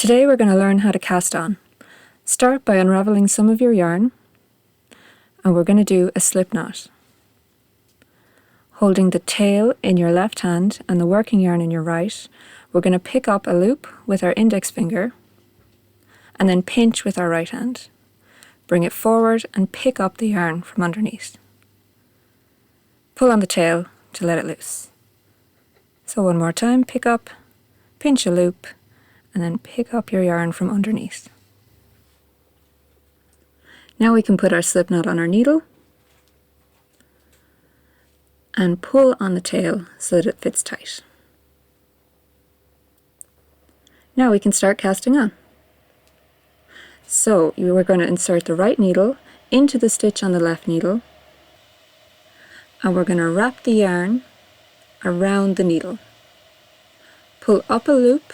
Today we're going to learn how to cast on. Start by unraveling some of your yarn, and we're going to do a slip knot. Holding the tail in your left hand and the working yarn in your right, we're going to pick up a loop with our index finger and then pinch with our right hand. Bring it forward and pick up the yarn from underneath. Pull on the tail to let it loose. So one more time, pick up, pinch a loop, and then pick up your yarn from underneath. Now we can put our slip knot on our needle and pull on the tail so that it fits tight. Now we can start casting on. So we're going to insert the right needle into the stitch on the left needle, and we're going to wrap the yarn around the needle. Pull up a loop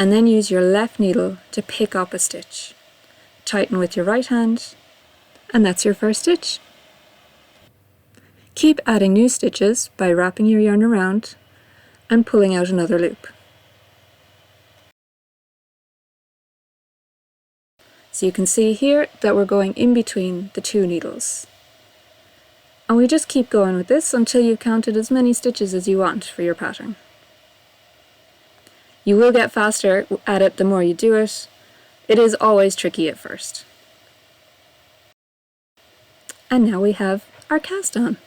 and then use your left needle to pick up a stitch. Tighten with your right hand, and that's your first stitch. Keep adding new stitches by wrapping your yarn around and pulling out another loop. So you can see here that we're going in between the two needles. And we just keep going with this until you've counted as many stitches as you want for your pattern. You will get faster at it the more you do it. It is always tricky at first. And now we have our cast on.